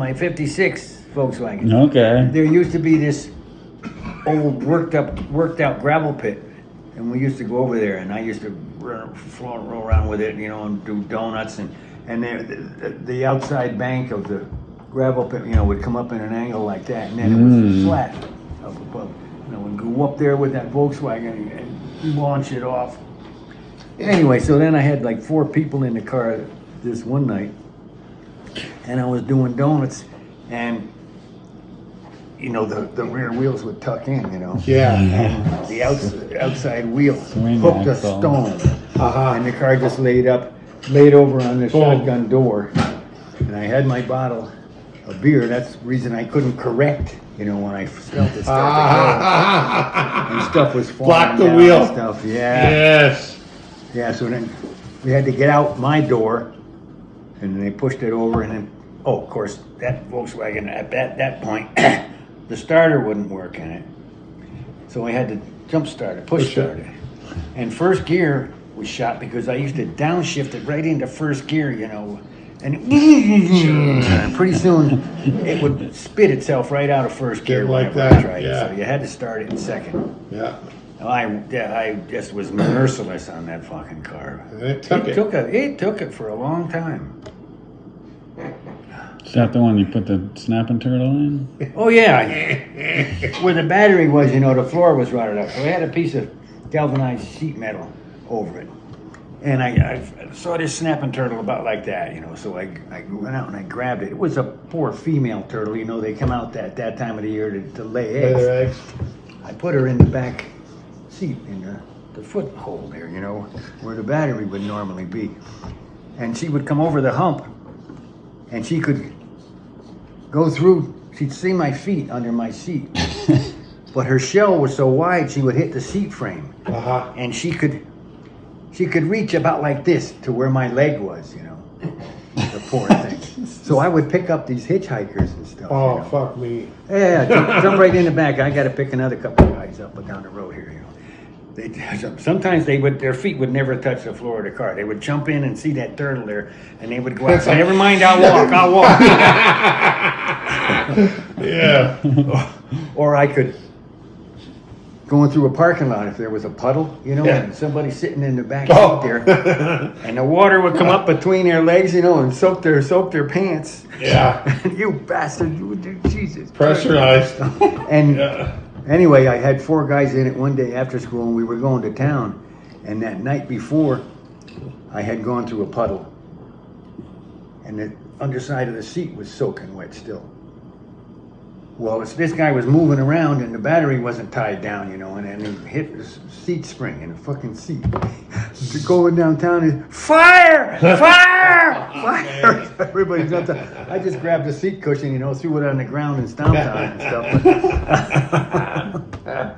My 56 Volkswagen. Okay. There used to be this old worked out gravel pit, and we used to go over there, and I used to roll around with it, and do donuts, and the outside bank of the gravel pit, would come up in an angle like that, and then it was flat up above. And go up there with that Volkswagen and launch it off. Anyway, so then I had like 4 people in the car this one night, and I was doing donuts, and the rear wheels would tuck in, Yeah. and the outside wheel Swing hooked a axle. stone, Uh-huh. and the car just laid over on the shotgun door, and I had my bottle of beer. That's the reason I couldn't correct, when I felt it start to go, and stuff was falling Block the down wheel. and stuff. Yeah. Yes. Yeah, so then we had to get out my door, and then they pushed it over, and then, of course, that Volkswagen at that point, the starter wouldn't work in it. So I had to jump start it, push start it. And first gear was shot because I used to downshift it right into first gear, and pretty soon it would spit itself right out of first gear Didn't like whenever I that, tried yeah. it. So you had to start it in second. Yeah. I just was merciless on that fucking car. It took it. It took it for a long time. Is that the one you put the snapping turtle in? Oh yeah, where the battery was, the floor was rotted out. So I had a piece of galvanized sheet metal over it, and I saw this snapping turtle about like that, So I went out and I grabbed it. It was a poor female turtle, They come out that time of the year to lay eggs. Lay their eggs. I put her in the back seat in the foothold there, where the battery would normally be. And she would come over the hump, and she could go through, she'd see my feet under my seat. But her shell was so wide, she would hit the seat frame. Uh-huh. And she could reach about like this to where my leg was, the poor thing. So I would pick up these hitchhikers and stuff. Oh, fuck me. Yeah, jump right in the back. I got to pick another couple of guys up down the road here. Sometimes their feet would never touch the floor of the car. They would jump in and see that turtle there, and they would go out. Say, never mind, I'll walk. Yeah. Or I could going through a parking lot if there was a puddle, and somebody sitting in the back seat there, and the water would come up between their legs, and soak their pants. Yeah. You bastard! You would do Jesus. Pressurized. And Yeah. anyway, I had 4 guys in it one day after school, and we were going to town. And that night before, I had gone through a puddle, and the underside of the seat was soaking wet still. Well, this guy was moving around, and the battery wasn't tied down, and then he hit the seat spring in the fucking seat. Going downtown, and fire! Everybody jumped up. I just grabbed the seat cushion, threw it on the ground and stomped on it and stuff.